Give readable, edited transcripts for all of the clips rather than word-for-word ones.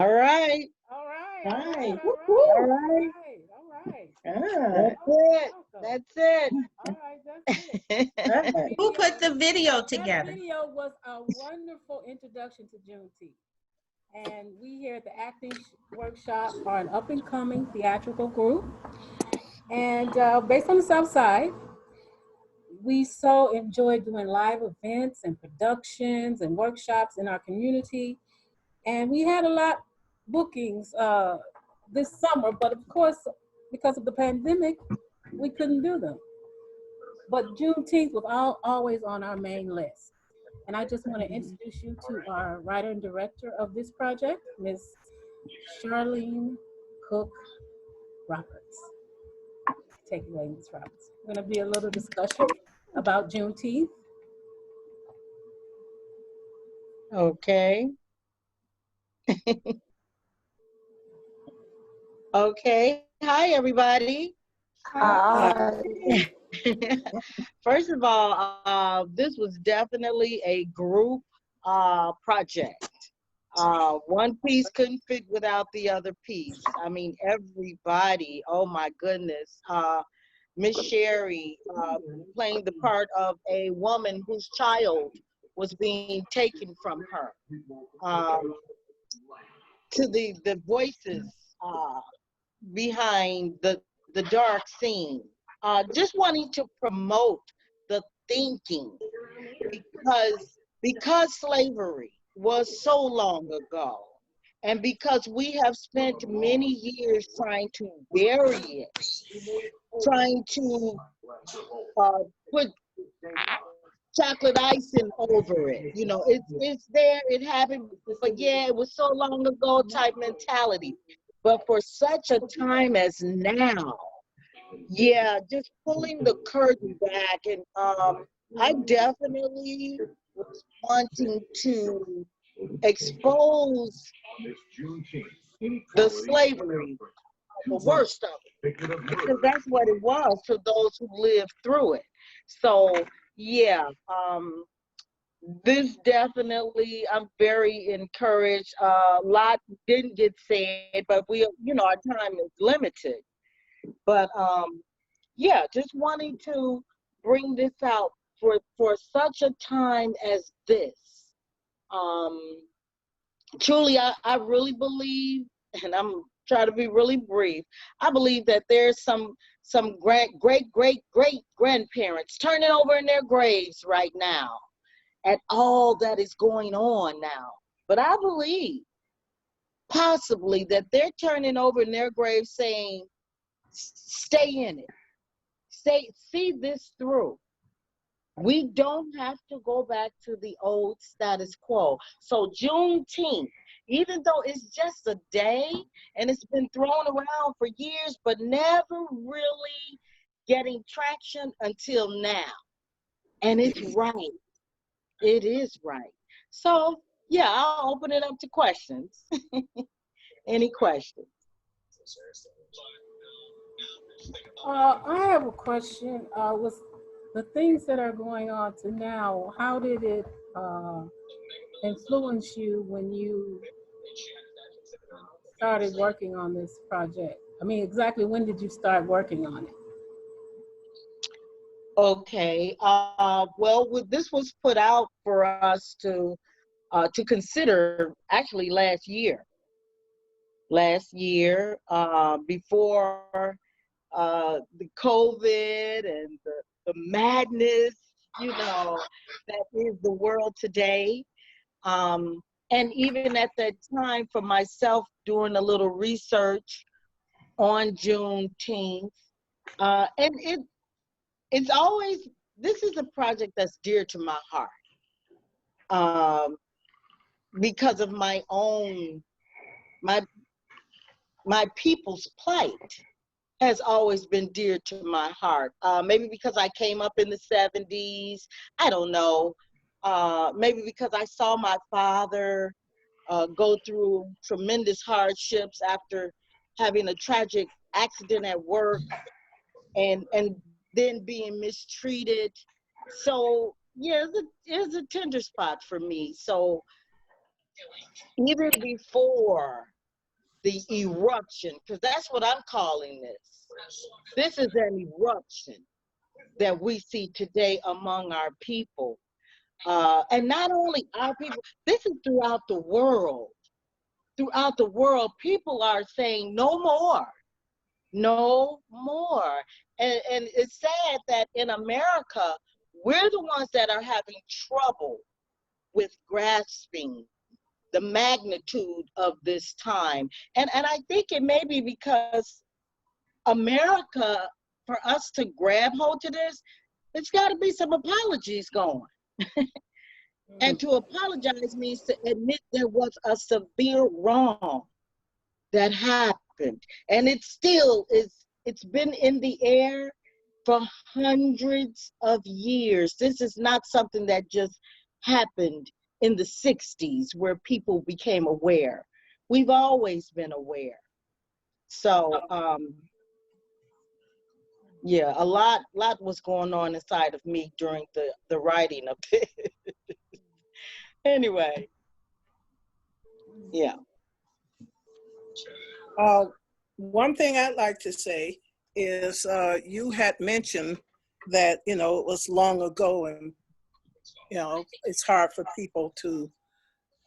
All right. All right, all Hi. right, all All right, all right. right, all right. Ah. That's Welcome, it. welcome. That's it. All right, that's it. That Right. Who video, put the video that together? video was a wonderful introduction to Juneteenth. And we here at the Acting Workshop are an up and coming theatrical group. And based on the South Side, we so enjoy doing live events and productions and workshops in our community. And we had a lot bookings this summer, but of course, because of the pandemic, we couldn't do them. But Juneteenth was always on our main list. And I just want to introduce you to our writer and director of this project, Ms. Charlene Cook Roberts. Take it away, Ms. Roberts. Going to be a little discussion about Juneteenth. Okay. Okay. Hi, everybody. Hi. First of all, this was definitely a group project. One piece couldn't fit without the other piece. I mean, everybody, oh my goodness. Miss Sherry playing the part of a woman whose child was being taken from her. Um, to the voices behind the dark scene. Just wanting to promote the thinking because slavery was so long ago, and because we have spent many years trying to bury it, trying to put chocolate icing over it. You know, it's there, it happened, but yeah, it was so long ago type mentality. But for such a time as now, yeah, just pulling the curtain back, and I definitely was wanting to expose the slavery, the worst of it, because that's what it was to those who lived through it. So yeah, this definitely, I'm very encouraged. A lot didn't get said, but our time is limited. But yeah, just wanting to bring this out for such a time as this. Um, Truly, I really believe, and I'm trying to be really brief. I believe that there's some great grandparents turning over in their graves right now at all that is going on now. But I believe possibly that they're turning over in their graves saying, stay in it. See this through. We don't have to go back to the old status quo. So Juneteenth, even though it's just a day and it's been thrown around for years, but never really getting traction until now. And it's right. It is right. So yeah, I'll open it up to questions. Any questions? I have a question. With the things that are going on to now, how did it influence you when you started working on this project? I mean, exactly when did you start working on it? Okay. Well, this was put out for us to consider actually before the COVID and the madness, that is the world today. Um, and even at that time, for myself, doing a little research on Juneteenth, and it's always, this is a project that's dear to my heart, um, because of my my people's plight has always been dear to my heart. Maybe because I came up in the 70s, I don't know. Maybe because I saw my father go through tremendous hardships after having a tragic accident at work, and then being mistreated. So yeah, it's a tender spot for me. So even before the eruption, because that's what I'm calling this. This is an eruption that we see today among our people. And not only our people, this is throughout the world. Throughout the world, people are saying no more, no more. And it's sad that in America, we're the ones that are having trouble with grasping the magnitude of this time. And I think it may be because America, for us to grab hold to this, it's got to be some apologies going. And to apologize means to admit there was a severe wrong that happened. And it still is, it's been in the air for hundreds of years. This is not something that just happened in the 60s where people became aware. We've always been aware. So, yeah, a lot was going on inside of me during the writing of this. Anyway, yeah. One thing I'd like to say is you had mentioned that, it was long ago and, it's hard for people to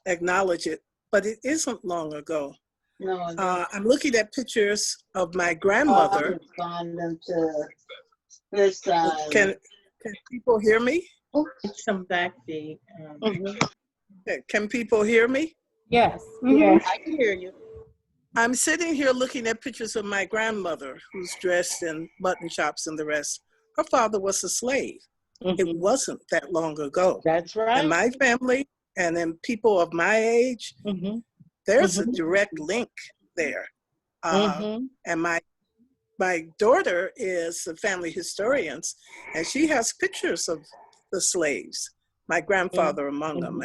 acknowledge it, but it isn't long ago. No, I'm looking at pictures of my grandmother. this Can people hear me? some backbeat. Can people hear me? Yes. Yes. I can hear you. I'm sitting here looking at pictures of my grandmother who's dressed in mutton chops and the rest. Her father was a slave. It wasn't that long ago. That's right. In my family and in people of my age, there's a direct link there. And my daughter is a family historian, and she has pictures of the slaves, my grandfather among them,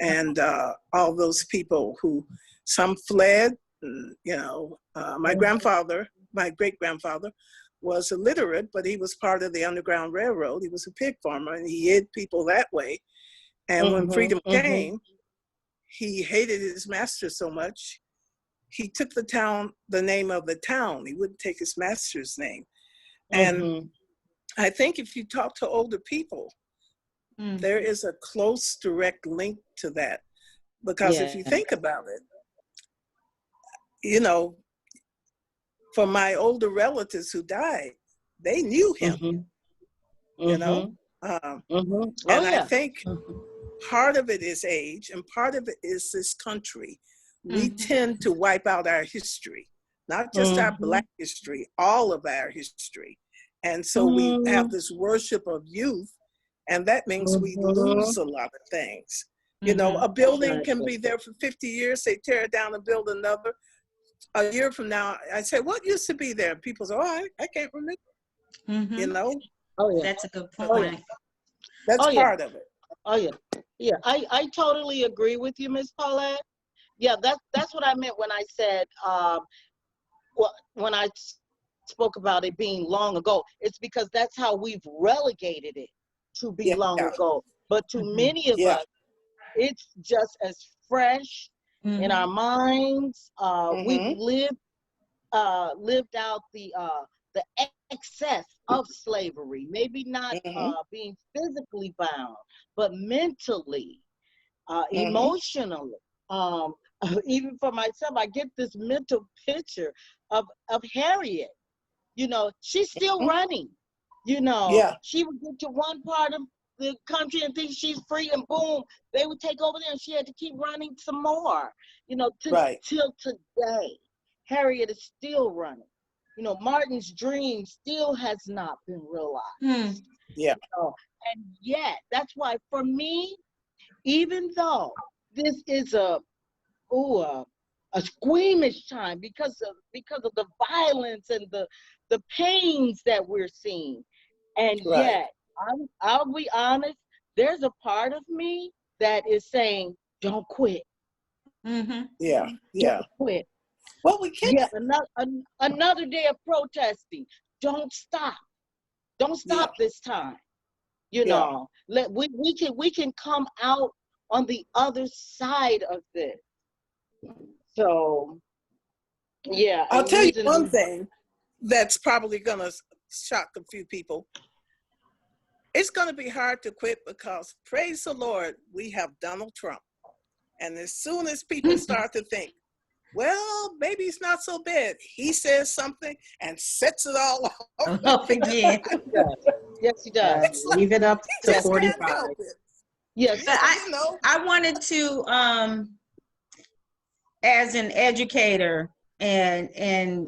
and all those people who, some fled. My grandfather, my great-grandfather, was illiterate, but he was part of the Underground Railroad. He was a pig farmer, and he hid people that way. And when freedom came, he hated his master so much, he took the name of the town. He wouldn't take his master's name. And I think if you talk to older people, there is a close, direct link to that. Because if you think about it, for my older relatives who died, they knew him, and I think part of it is age and part of it is this country. We tend to wipe out our history, not just our Black history, all of our history. And so we have this worship of youth, and that means we lose a lot of things. A building can be there for 50 years, they tear it down and build another. A year from now, I say, what used to be there? People say, oh, I can't remember, Oh, yeah. That's a good point. That's part of it. Oh, yeah. Yeah, I totally agree with you, Ms. Paulette. Yeah, that's what I meant when I said, when I spoke about it being long ago. It's because that's how we've relegated it to be long ago. But to many of us, it's just as fresh in our minds. We've lived out the excess of slavery, maybe not being physically bound, but mentally, emotionally. Even for myself, I get this mental picture of Harriet. She's still running. She would get to one part of the country and think she's free, and boom, they would take over there, and she had to keep running some more. Till today, Harriet is still running. Martin's dream still has not been realized. And yet, that's why for me, even though this is a squeamish time because of the violence and the pains that we're seeing, and yet I'll be honest, there's a part of me that is saying, don't quit. Don't quit. Well, we can't. Yeah, another day of protesting. Don't stop. Don't stop this time. We can come out on the other side of this. So, yeah. I'll and tell you using one these- thing that's probably going to shock a few people. It's going to be hard to quit because, praise the Lord, we have Donald Trump. And as soon as people start to think, well, maybe it's not so bad, he says something and sets it all off. Up again. Yes, he does. It's like, Leave it up he to just 45. can't help it. Yes. But You know, I wanted to, as an educator and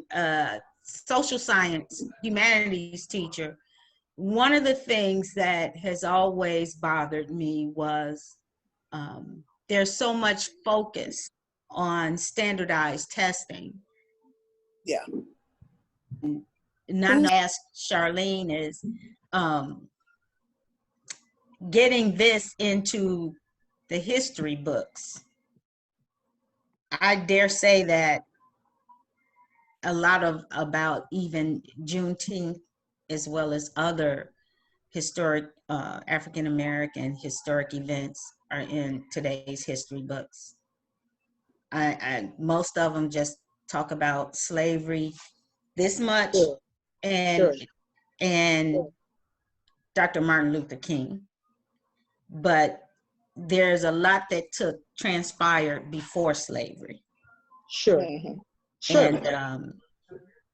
social science, humanities teacher, one of the things that has always bothered me was there's so much focus on standardized testing. Yeah. And I know, ask Charlene, is getting this into the history books. I dare say that a lot of about even Juneteenth, as well as other historic African American historic events, are in today's history books. Most of them just talk about slavery this much, Sure. and Sure. and Dr. Martin Luther King, but there's a lot that transpired before slavery. Sure. mhm. Sure.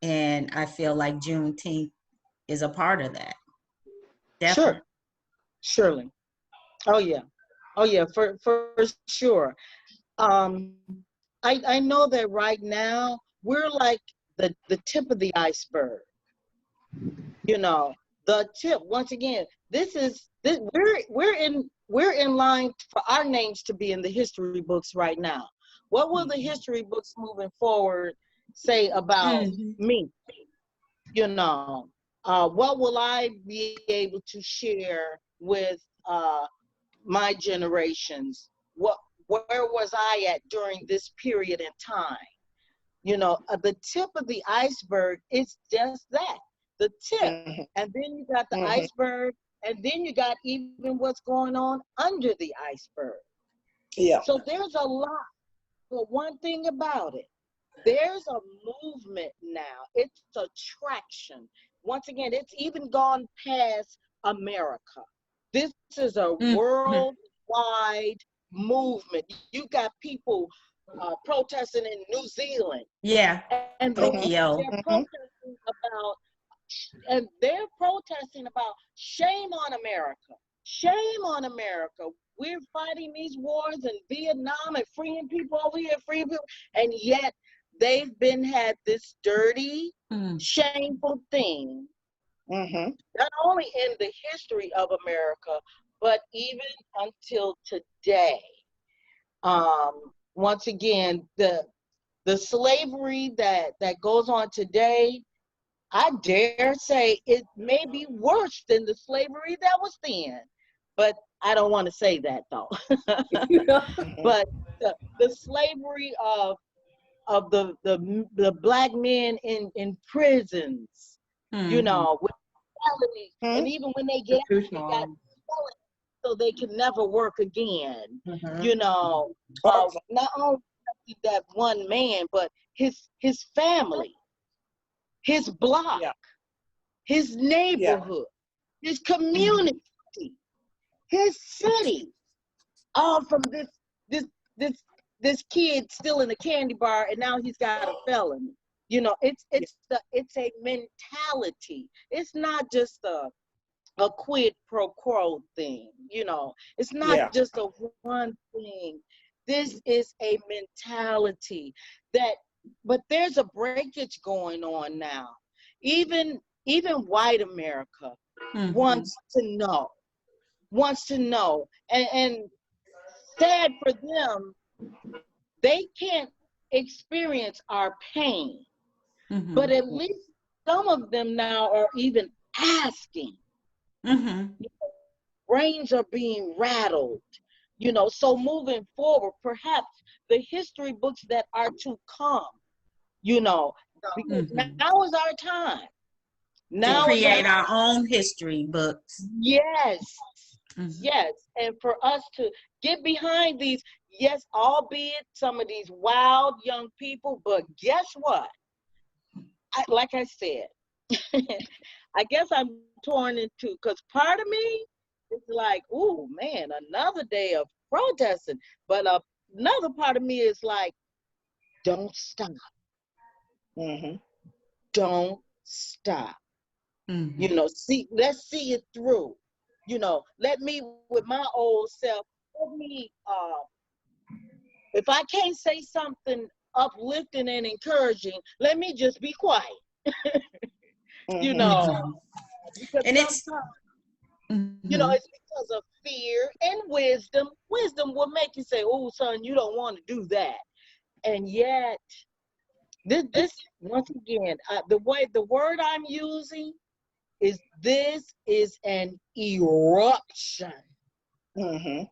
And I feel like Juneteenth is a part of that. Sure. Definitely. Surely. Oh yeah. Oh yeah, for sure. I know that right now we're like the tip of the iceberg. You know, the tip. Once again, we're in line for our names to be in the history books right now. What will the history books moving forward say about me? You know, what will I be able to share with my generations? Where was I at during this period in time? You know, the tip of the iceberg is just that, the tip. Mhm. And then you got the Mhm. iceberg, and then you got even what's going on under the iceberg. Yeah. So there's a lot. But one thing about it, there's a movement now. It's a traction. Once again, it's even gone past America. This is a worldwide movement. You got people protesting in New Zealand. Yeah. And Tokyo. they're protesting about, shame on America. Shame on America. We're fighting these wars in Vietnam and freeing people over here, freeing people, and yet they've had this dirty, shameful thing, not only in the history of America, but even until today. Once again, the slavery that goes on today, I dare say it may be worse than the slavery that was then, but I don't want to say that though. But the slavery of the black men in prisons, you know, with felonies, and even when they get out, they got felonies so they can never work again. You know, not only that one man, but his family, his block, his neighborhood, his community, his city, all from this kid still in a candy bar, and now he's got a felony. You know, it's a mentality. It's not just a quid pro quo thing. You know, it's not just a one thing. This is a mentality but there's a breakage going on now. Even white America wants to know, and sad for them, they can't experience our pain, but at least some of them now are even asking. Brains are being rattled, you know. So moving forward, perhaps the history books that are to come, you know, because now is our time. Now to create our own history books. Yes, Yes, and for us to get behind these, yes, albeit some of these wild young people, but guess what? Like I said, I guess I'm torn into, because part of me is like, oh man, another day of protesting. But another part of me is like, don't stop. Mm-hmm. Don't stop. Mhm. Let's see it through. Let me, with my old self, let me, if I can't say something uplifting and encouraging, let me just be quiet. you Mm-hmm. know, Mhm. because And it's sometimes, mhm. it's because of fear and wisdom. Wisdom will make you say, oh, son, you don't want to do that. And yet, this once again, the word I'm using is, this is an eruption Mm-hmm.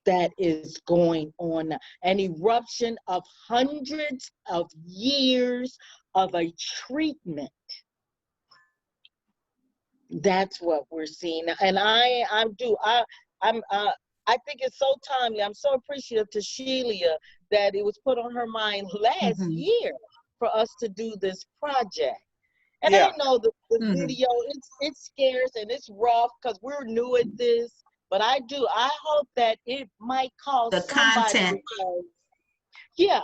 that is going on now. An eruption of hundreds of years of a treatment. That's what we're seeing. And I think it's so timely. I'm so appreciative to Shelia that it was put on her mind last Mhm. year for us to do this project. And Yeah. I know the Mhm. video, it's scarce and it's rough because we're new at this. But I hope that it might cause The somebody to content. say, yeah,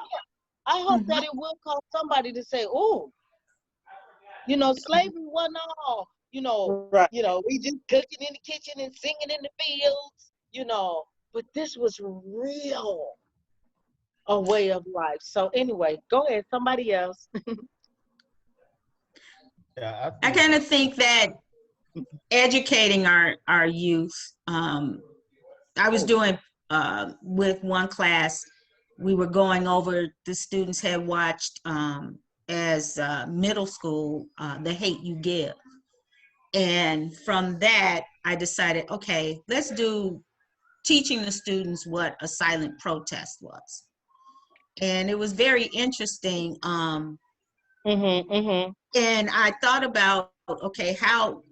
I hope Mhm. that it will cause somebody to say, oh, slavery wasn't all, Right. we just cooking in the kitchen and singing in the fields, but this was real, a way of life. So anyway, go ahead, somebody else. Yeah, I I think kind of think that educating our youth. I was doing with one class. We were going over. The students had watched as middle school, "The Hate U Give," and from that, I decided, okay, let's do teaching the students what a silent protest was, and it was very interesting. Mm-hmm. And I thought about, okay, how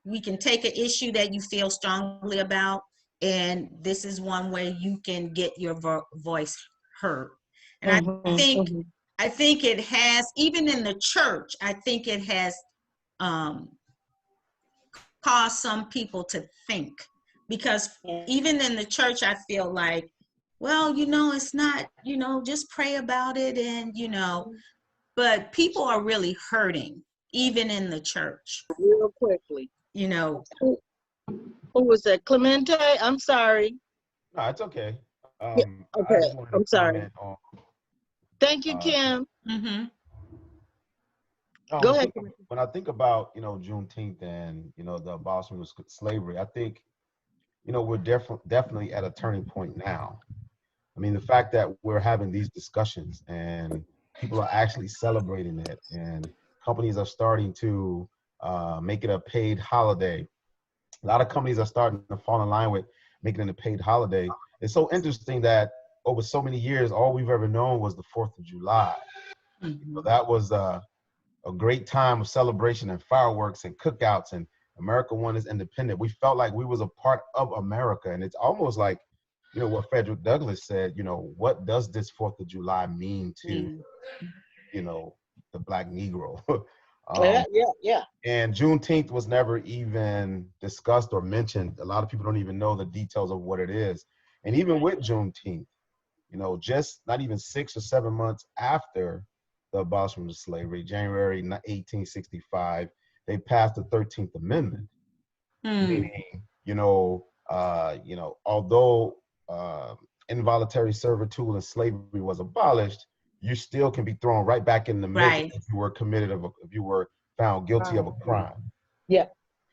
we can take an issue that you feel strongly about, and this is one way you can get your voice heard. And Mm-hmm. I think it has, even in the church, I think it has um, caused some people to think, because even in the church, I feel like, well, it's not, just pray about it, and but people are really hurting, even in the church. Real quickly. You know, Who was that? Clemente? I'm sorry. no, it's okay. Yeah, I okay. just wanted to I'm sorry. comment on. Thank you, Uh, Kim. hmm Go ahead. when I think about Juneteenth and the abolishment of slavery, I think we're definitely at a turning point now. I mean, the fact that we're having these discussions and people are actually celebrating it, and companies are starting to make it a paid holiday. A lot of companies are starting to fall in line with making it a paid holiday. It's so interesting that over so many years, all we've ever known was the 4th of July. hmm That was a great time of celebration and fireworks and cookouts, and America won its independence. We felt like we was a part of America, and it's almost like, what Frederick Douglass said, what does this 4th of July mean to, the Black Negro? Yeah, um, yeah. and Juneteenth was never even discussed or mentioned. A lot of people don't even know the details of what it is. And even with Juneteenth, just not even 6 or 7 months after the abolishment of slavery, January 1865, they passed the 13th Amendment, Mm, meaning, although involuntary servitude and slavery was abolished, you still can be thrown right back in the middle right. if you were if you were found guilty of a crime. Yeah.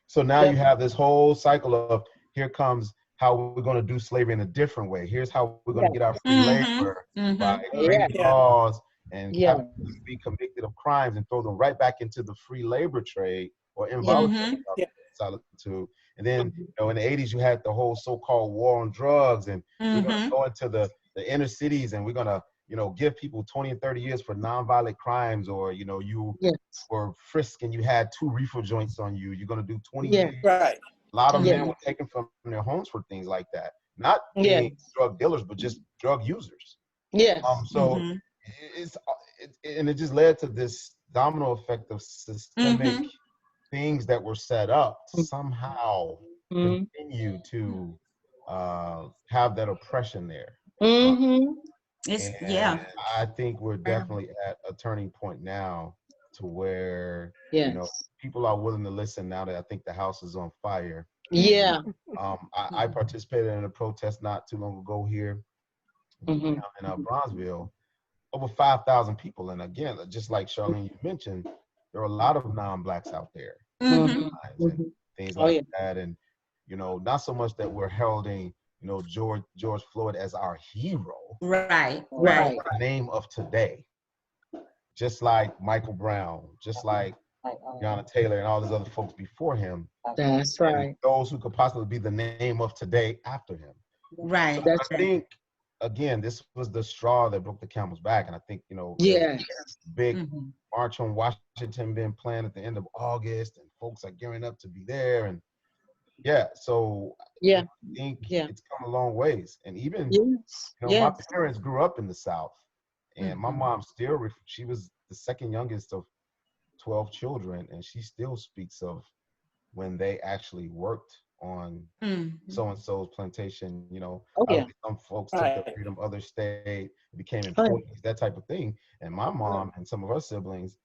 So now Yep. you have this whole cycle of, here comes how we're going to do slavery in a different way. Here's how we're going Yeah. to get our free hmm labor by hmm Yeah. creating Yeah. laws and Yeah. having people be convicted of crimes and throw them right back into the free labor trade or Yeah. involuntary hmm Yeah. solitude. And then, in the 80s, you had the whole so-called war on drugs, and we're going to hmm go into the inner cities, and we're going to, give people 20 and 30 years for nonviolent crimes, or, you Yes. were frisked and you had 2 reefer joints on you. You're going to do 20 Yeah. years Right. lot of Yeah. men were taken from their homes for things like that. Not Yeah. being drug dealers, but just drug users. Yes. So Mhm. and it just led to this domino effect of systemic Mhm. things that were set up to somehow Mhm. continue to have that oppression there. Mhm. It's, And yeah. I think we're definitely at a turning point now to where, you know, Yes. people are willing to listen now that I think the house is on fire. Yeah. I participated in a protest not too long ago here Mhm. in Bronzeville, over 5,000 people. And again, just like Charlene, you mentioned, there are a lot of non-blacks out there, Mhm. and Mhm. things Oh like yeah. that. And, you know, not so much that we're heralding, you know, George Floyd as our hero, Right. Right. Right. the name of today, just like Michael Brown, just like Breonna Taylor and all these other folks before him, That's and right. those who could possibly be the name of today after him. Right. That's I think, again, this was the straw that broke the camel's back. And I think, you know, there's yes. a big Mhm. march on Washington being planned at the end of August, and folks are gearing up to be there. And yeah, so Yeah. I think Yeah. it's come a long ways. And even, Yes. you know, my Yes. parents grew up in the South, and my Mhm. mom still, she was the second youngest of 12 children, and she still speaks of when they actually worked on Mhm. so-and-so's plantation, you know, Oh yeah. obviously some folks took their freedom, others stayed, became Oh, yeah. employees, that type of thing. And my mom and some of her siblings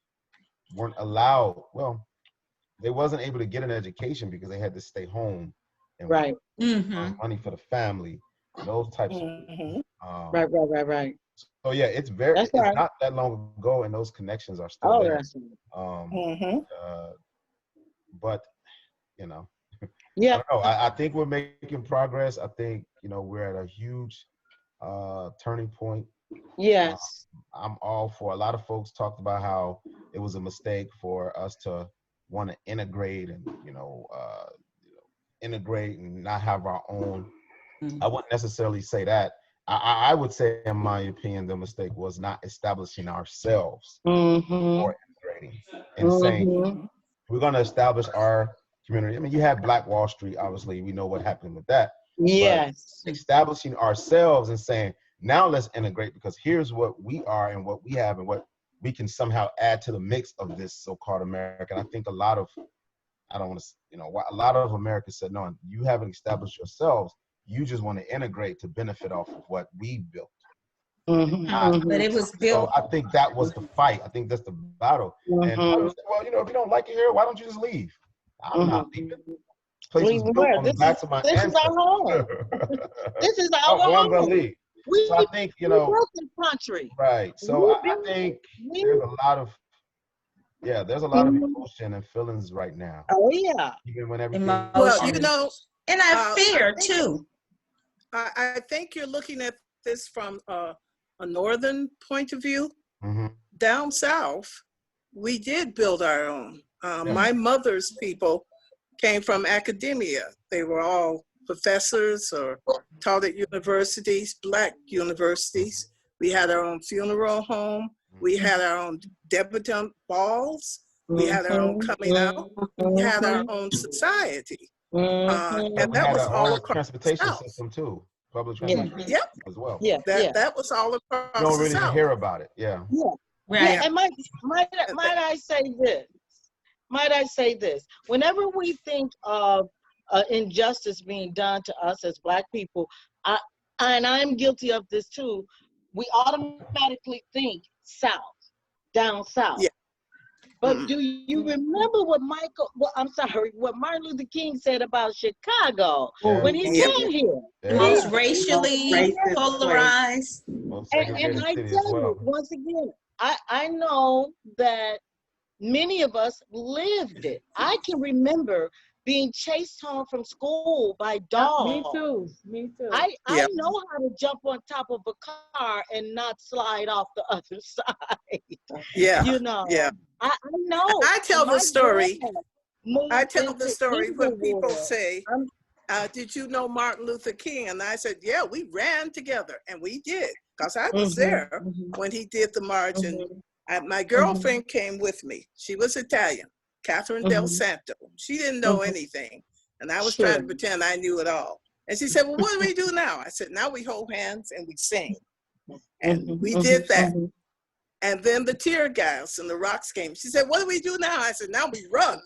weren't allowed, well, they wasn't able to get an education because they had to stay home and Right. earn Mhm. money for the family, those types of things. Mhm. Right. Right. Right. Right. So yeah, it's That's right. not that long ago, and those connections are still Oh, there. that's right. Um, Mhm. but you know, I Yeah. don't know. I think we're making progress. I think, you know, we're at a huge turning point. Yes. I'm all for, a lot of folks talked about how it was a mistake for us to want to integrate and, integrate and not have our own. I wouldn't necessarily say that. I would say, in my opinion, the mistake was not establishing ourselves Mm-hmm. or integrating and saying, Mm-hmm. we're going to establish our community. I mean, you had Black Wall Street, obviously, we know what happened with that. But Yes. establishing ourselves and saying, now let's integrate, because here's what we are and what we have and what we can somehow add to the mix of this so-called America. And I think a lot of, I don't want to, a lot of America said, no, you haven't established yourselves. You just want to integrate to benefit off of what we built. Mm-hmm. But it was So built. I think that was the fight. I think that's the battle. And Mm-hmm. others said, well, if you don't like it here, why don't you just leave? I'm not leaving. Mm-hmm. Place was Leaving built where? on the backs of my This is our home. ancestors. This is our Oh, I'm gonna home. leave. We So I think, we built this country. right. So We I built think we there's a lot of emotion and feelings right now. Oh yeah. Even when everything Well, Emotions. And I fear I too. I think you're looking at this from a northern point of view. Mm-hmm. Down south, we did build our own. Yeah. My mother's people came from academia. They were all professors or taught at universities, Black universities. We had our own funeral home. We had our own debutante balls. We had our own coming out. We had our own society. Mm-hmm. And We that had was our all own across transportation the South. system too, public Yeah. transportation Yep, as well. Yeah. Yeah. that was all You across don't the really South. hear about it. Yeah. Yeah. Right. Yeah. And might I say this? Might I say this? Whenever we think of injustice being done to us as Black people, and I'm guilty of this too, we automatically think South, down South. Yeah. But do you remember what what Martin Luther King said about Chicago Yeah. when he Yeah. came here? The Yeah. most racially polarized. Most And segregated I city as tell you, well. once again, I know that many of us lived it. I can remember being chased home from school by dogs. Me too. Me too. I Yeah. know how to jump on top of a car and not slide off the other side. Yeah. You know, Yeah. I know. I tell My the story. dad moved I tell the into story when people Inglewood. say, I'm- did you know Martin Luther King? And I said, yeah, we ran together. And we did, because I was Mhm, there mhm, when he did the march. mhm, And my girlfriend came with me. She was Italian, Catherine Del mhm, Santo. She didn't know mhm. anything. And I was Sure. trying to pretend I knew it all. And she said, well, what do we do now? I said, now we hold hands and we sing. And we did that. And then the tear gas and the rocks came. She said, what do we do now? I said, now we run.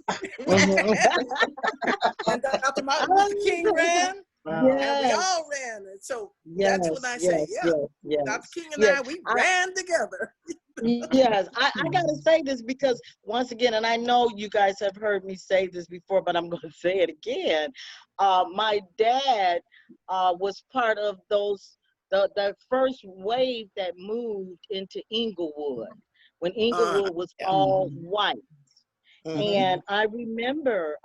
And Dr. Martin Luther King ran, and we Yes, all ran. And so yes, that's when I say, yes, yeah, yes, Dr. King and yes. I, we ran together. Yes, I gotta say this because once again, and I know you guys have heard me say this before, but I'm gonna say it again. My dad was part of the first wave that moved into Inglewood when Inglewood was Yeah. all white. Mhm. And I remember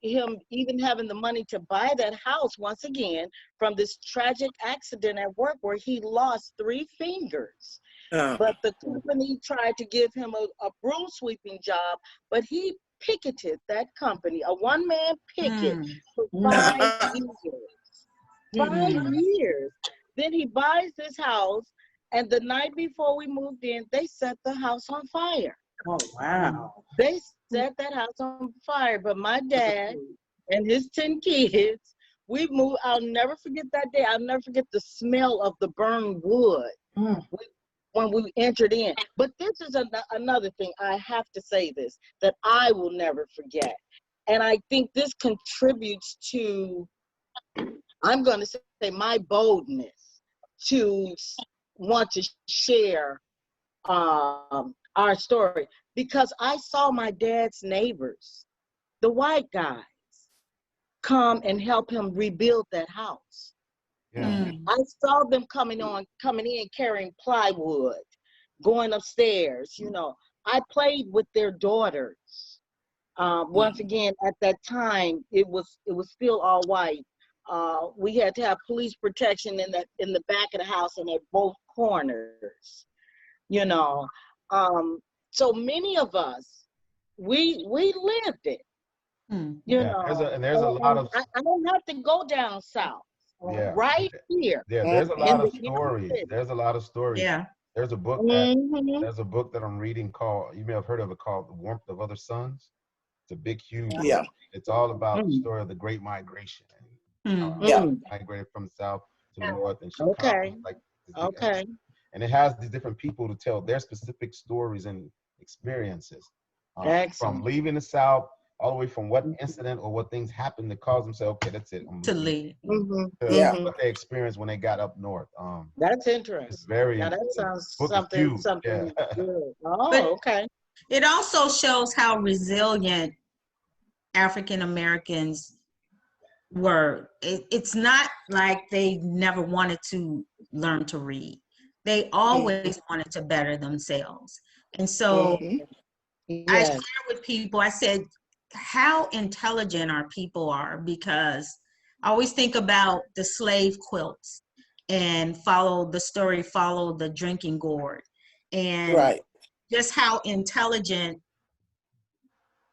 him even having the money to buy that house once again from this tragic accident at work where he lost 3 fingers. But the company tried to give him a broom sweeping job, but he picketed that company, a one-man picket for 5 years. 5 years. Then he buys this house, and the night before we moved in, they set the house on fire. Oh, wow. They set that house on fire, but my dad and his 10 kids, we moved. I'll never forget that day. I'll never forget the smell of the burned wood when we entered in. But this is another thing. I have to say this, that I will never forget. And I think this contributes to, I'm going to say, my boldness to want to share our story, because I saw my dad's neighbors, the white guys, come and help him rebuild that house. Yeah. I saw them coming in carrying plywood, going upstairs. You know, I played with their daughters. Once again, at that time, it was still all white. We had to have police protection in the back of the house and at both corners. You know, so many of us, we lived it. You Yeah, know, there's a lot of I don't have to go down south. yeah. Right here. Yeah, there's a in lot the of stories. city. There's a lot of stories. Yeah. There's a book Mhm. that I'm reading called, you may have heard of it, called The Warmth of Other Suns. It's a big, huge Yeah. book. It's all about the story of the Great Migration. And, Yeah. migrated from the south to the north in Chicago. Okay. Like this big Okay. and it has these different people to tell their specific stories and experiences from Excellent. leaving the south all the way from what incident or what things happened that caused them to say, okay, that's it, I'm To leaving, leave. Yeah. what they experienced when they got up north. That's It's interesting. very Now that sounds book is something huge. good. Oh, But- okay. It also shows how resilient African Americans were. It's not like they never wanted to learn to read. They always wanted to better themselves. And so I Yes. share with people, I said, how intelligent our people are, because I always think about the slave quilts and follow the drinking gourd, and Right. just how intelligent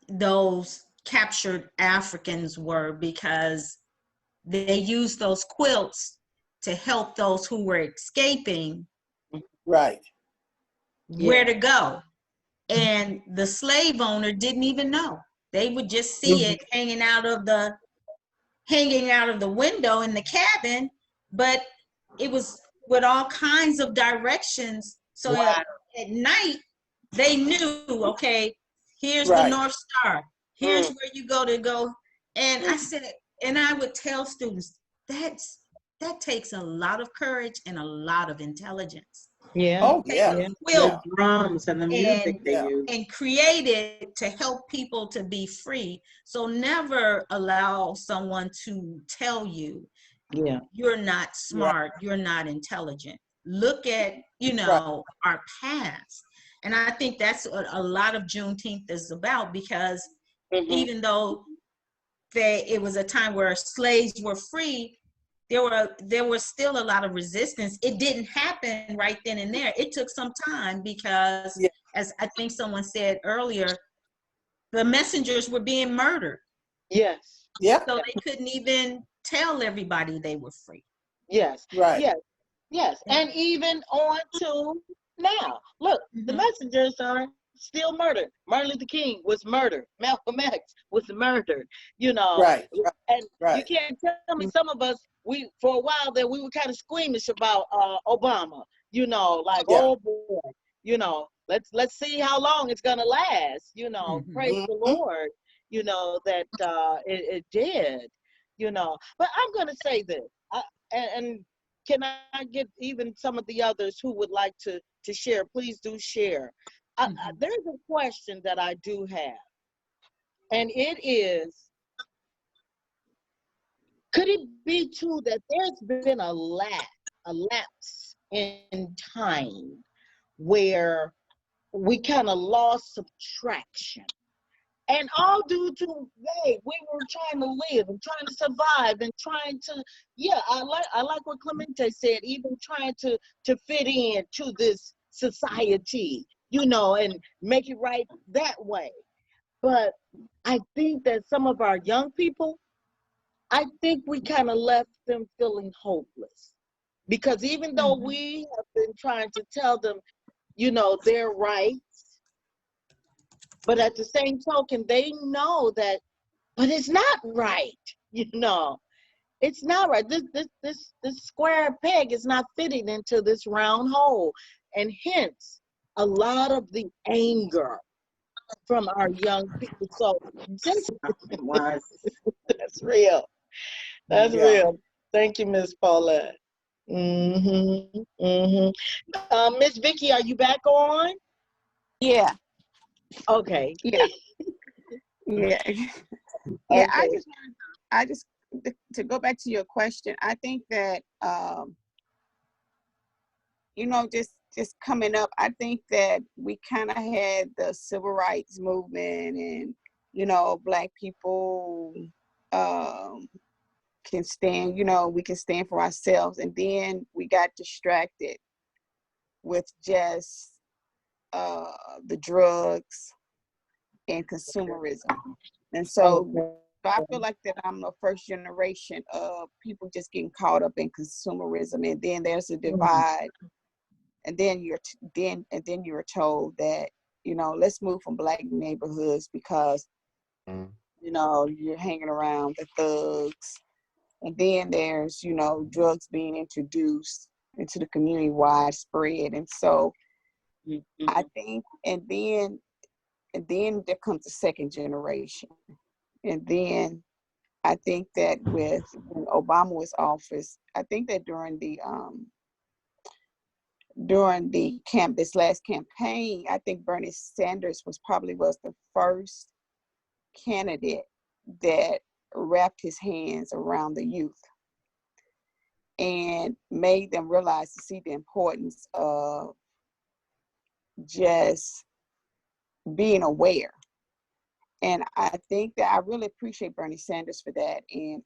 those captured Africans were, because they used those quilts to help those who were escaping Right. where to go. And the slave owner didn't even know. They would just see it hanging out of the window in the cabin, but it was with all kinds of directions. So Wow. at night, they knew, okay, here's the Right. North Star. Here's where you go. And I said, and I would tell students, that takes a lot of courage and a lot of intelligence. Yeah. Oh, yeah. The Will drums and the music they Yeah. use. and created to help people to be free. So never allow someone to tell you Yeah. you're not smart, you're not intelligent. Look at, our past. And I think that's what a lot of Juneteenth is about, because even though it was a time where slaves were free, there was still a lot of resistance. It didn't happen right then and there. It took some time because, as I think someone said earlier, the messengers were being murdered. Yes. Yeah. So they couldn't even tell everybody they were free. Yes. Right. Yes. Yes. And even on to now. Look, the messengers are still murdered. Martin Luther King was murdered. Malcolm X was murdered. You know, Right, and you right. can't tell me some of us, we for a while there we were kind of squeamish about Obama. You know, like, Yeah. oh boy, you know, let's see how long it's gonna last. You know, Mhm. praise the Lord. You know that it did. You know, but I'm gonna say this, and can I get even some of the others who would like to share? Please do share. There's a question that I do have, and it is, could it be true that there's been a lapse in time where we kind of lost subtraction? And all due to, hey, we were trying to live and trying to survive and trying to, yeah, I like what Clemente said, even trying to fit in to this society, you know, and make it right that way. But I think that some of our young people, I think we kind of left them feeling hopeless. Because even though we have been trying to tell them, you know, their rights, but at the same token, they know that, but it's not right, you know. It's not right. This square peg is not fitting into this round hole. And hence, a lot of the anger from our young people. So just Was. that's real. That's Yeah. real. Thank you, Miss Paulette. Miss Vicky, are you back on? Yeah, Okay. yeah, yeah, yeah. Okay. I just, to go back to your question, I think that, you know, just coming up, I think that we kind of had the civil rights movement, and you know, Black people can stand. You know, we can stand for ourselves, and then we got distracted with just the drugs and consumerism. And so I feel like that I'm the first generation of people just getting caught up in consumerism, and then there's a divide, and then you're told that, you know, let's move from Black neighborhoods because you know you're hanging around the thugs, and then there's, you know, drugs being introduced into the community widespread, and so I think, and then there comes the second generation. And then I think that when Obama was office, I think that during this last campaign, I think Bernie Sanders was the first candidate that wrapped his hands around the youth and made them realize to see the importance of just being aware. And I think that I really appreciate Bernie Sanders for that. And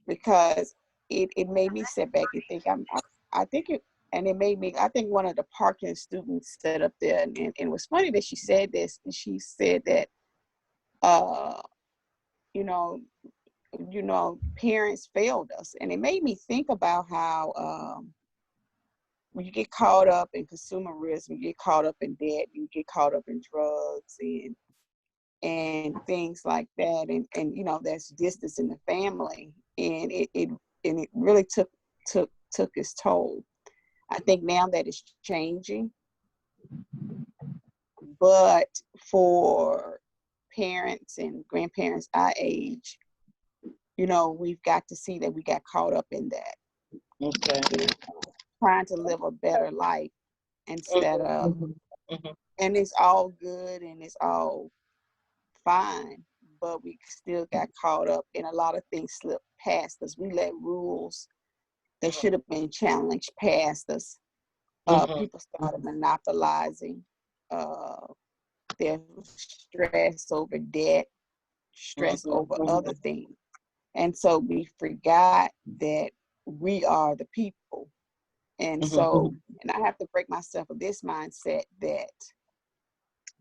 because it made me sit back and think, it made me, I think one of the Parkland students stood up there, and it was funny that she said this, and she said that, you know, parents failed us. And it made me think about how, when you get caught up in consumerism, you get caught up in debt, you get caught up in drugs and things like that, and you know, there's distance in the family, and it really took its toll. I think now that it's changing, but for parents and grandparents our age, you know, we've got to see that we got caught up in that. Okay. You know, trying to live a better life instead of, and it's all good and it's all fine, but we still got caught up in a lot of things slipped past us. We let rules that should have been challenged past us. People started monopolizing their stress over debt, stress over other things. And so we forgot that we are the people. And so, and I have to break myself of this mindset that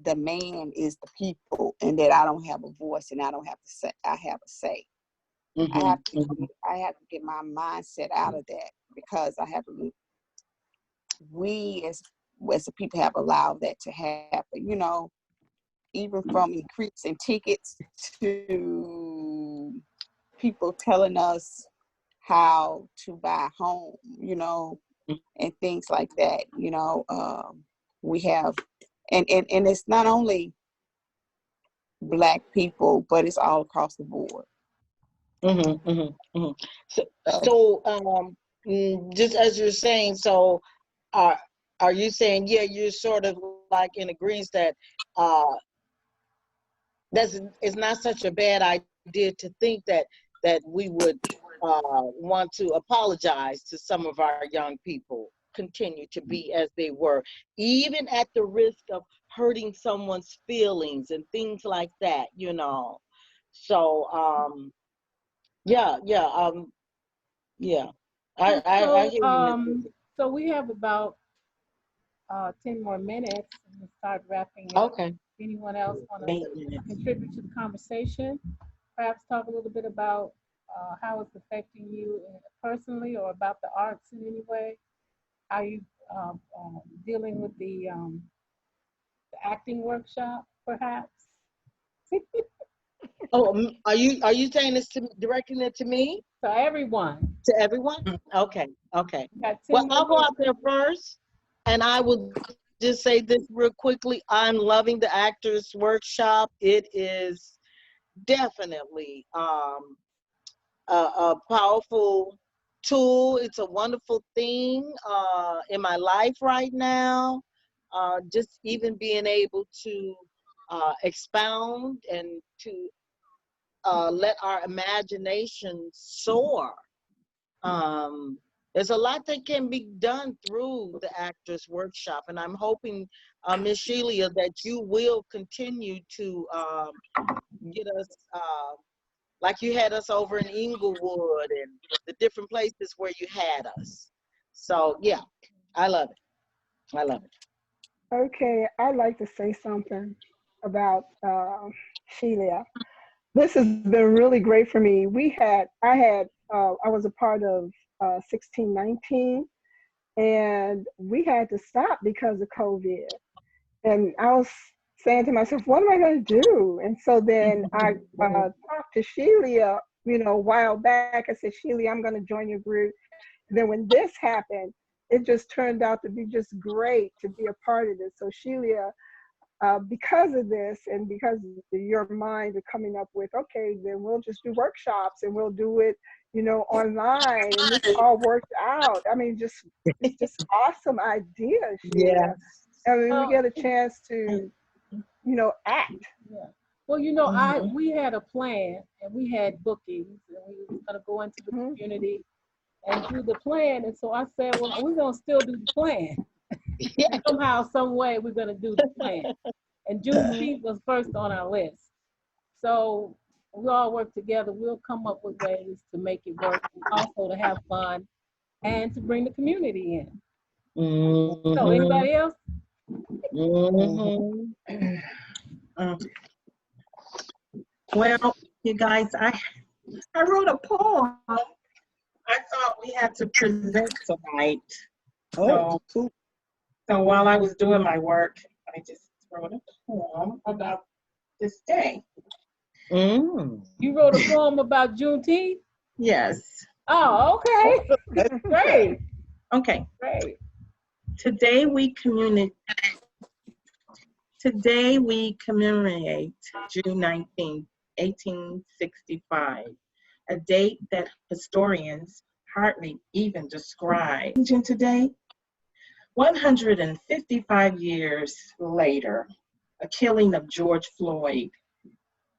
the man is the people, and that I don't have a voice and I don't have to say, I have a say. I have to get my mindset out of that, because we as as the people have allowed that to happen, even from increasing tickets to people telling us how to buy a home, and things like that. We have, and it's not only Black people, but it's all across the board. So, just as you're saying, so are you saying, yeah, you're sort of like in agreement that it's not such a bad idea to think that we would want to apologize to some of our young people, continue to be as they were, even at the risk of hurting someone's feelings and things like that, So, yeah. I hear you, Ms. Susie. So we have about 10 more minutes and start wrapping up. Okay. Anyone else want to contribute to the conversation? Perhaps talk a little bit about how it's affecting you personally, or about the arts in any way. How you dealing with the acting workshop, perhaps? Oh, are you saying this directing it to me? So everyone. To everyone? Okay. Well, I'll go out there first, and I will just say this real quickly. I'm loving the Actors Workshop. It is definitely a powerful tool. It's a wonderful thing in my life right now. Just even being able to expound and to let our imagination soar. There's a lot that can be done through the Actors Workshop, and I'm hoping, Ms. Shelia, that you will continue to get us, like you had us over in Inglewood and the different places where you had us. So yeah, I love it. Okay, I'd like to say something about Shelia. This has been really great for me. I was a part of 1619, and we had to stop because of COVID. And I was saying to myself, what am I going to do? And so then I talked to Shelia, a while back. I said, Shelia, I'm going to join your group. And then when this happened, it just turned out to be just great to be a part of this. So Shelia, because of this, and because your minds are coming up with, okay, then we'll just do workshops and we'll do it, online, and this all worked out. I mean, it's just awesome idea, Sheila. Yeah. I mean, we get a chance to, act. Yeah. Well, we had a plan, and we had bookings, and we were going to go into the community and do the plan. And so I said, well, we're going to still do the plan. Yeah. Somehow, some way, we're going to do the plan. And Juneteenth was first on our list. So we all work together. We'll come up with ways to make it work, and also to have fun and to bring the community in. So anybody else? Well, you guys, I wrote a poem. I thought we had to present tonight. Oh, cool. So while I was doing my work, I just wrote a poem about this day. You wrote a poem about Juneteenth? Yes. Oh, okay. Great. Okay. Great. Today we commemorate June 19th, 1865, a date that historians hardly even describe. Today, 155 years later, a killing of George Floyd,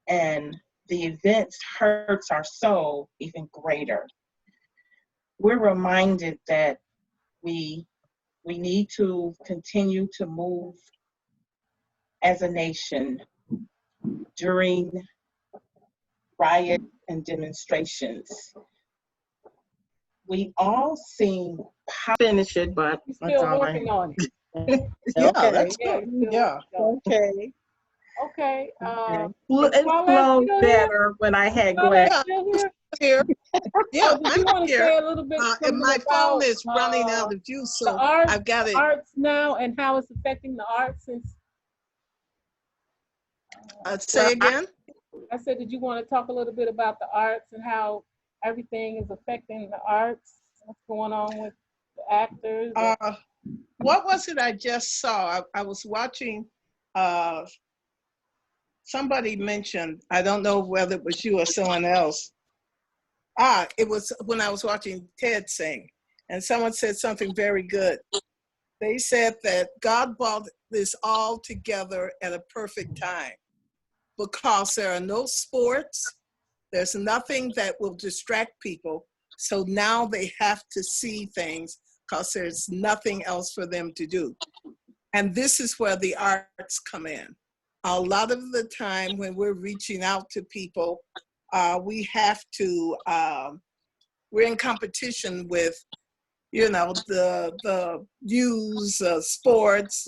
and the events hurts our soul even greater. We're reminded that we need to continue to move as a nation during riot and demonstrations. We all seem finish it, but Still working on it. Yeah, Okay. that's good. Yeah. Okay. Okay. it flowed better when I had Gwen. here. Yeah, So did you I'm want to here. say a little bit And something my phone about is running out of juice, the so arts, I've got it. arts now and how it's affecting the arts? Since Say again. I said, did you want to talk a little bit about the arts and how everything is affecting the arts? What's going on with the actors? What was it I just saw? I was watching, somebody mentioned, I don't know whether it was you or someone else. It was when I was watching Ted sing, and someone said something very good. They said that God brought this all together at a perfect time because there are no sports, there's nothing that will distract people. So now they have to see things because there's nothing else for them to do. And this is where the arts come in. A lot of the time when we're reaching out to people, we have to, we're in competition with, you know, the news, sports,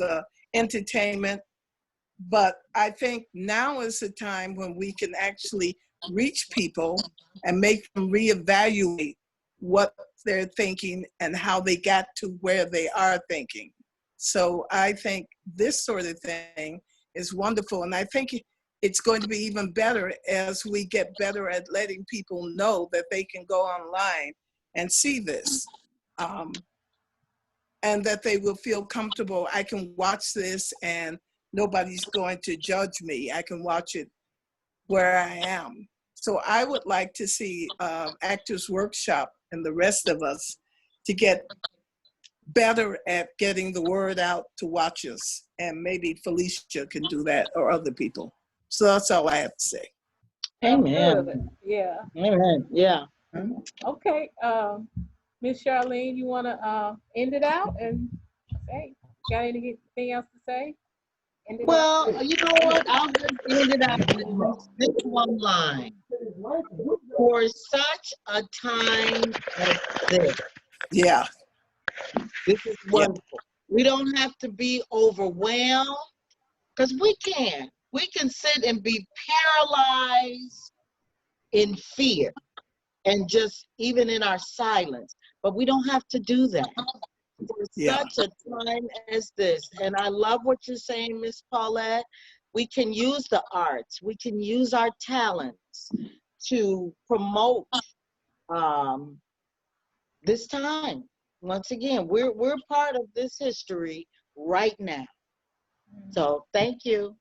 entertainment. But I think now is the time when we can actually reach people and make them reevaluate what they're thinking and how they got to where they are thinking. So I think this sort of thing is wonderful. And I think it's going to be even better as we get better at letting people know that they can go online and see this. And that they will feel comfortable. I can watch this and nobody's going to judge me. I can watch it where I am. So I would like to see Actors Workshop and the rest of us to get better at getting the word out to watch us. And maybe Felicia can do that or other people. So that's all I have to say. Amen. Yeah. Amen. Yeah. Okay. Miss Charlene, you want to end it out and say, got anything else to say? End it Well, out. you know what? I'll just end it out with this one line. For such a time as this. Yeah. This is wonderful. We don't have to be overwhelmed because we can. We can sit and be paralyzed in fear and just even in our silence, but we don't have to do that. For such a time as this. And I love what you're saying, Miss Paulette. We can use the arts. We can use our talents to promote this time. Once again, we're part of this history right now. So thank you.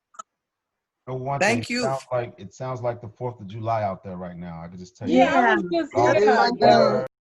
Thank you. It sounds like the 4th of July out there right now. I can just tell you. Yeah, I was just Oh my God.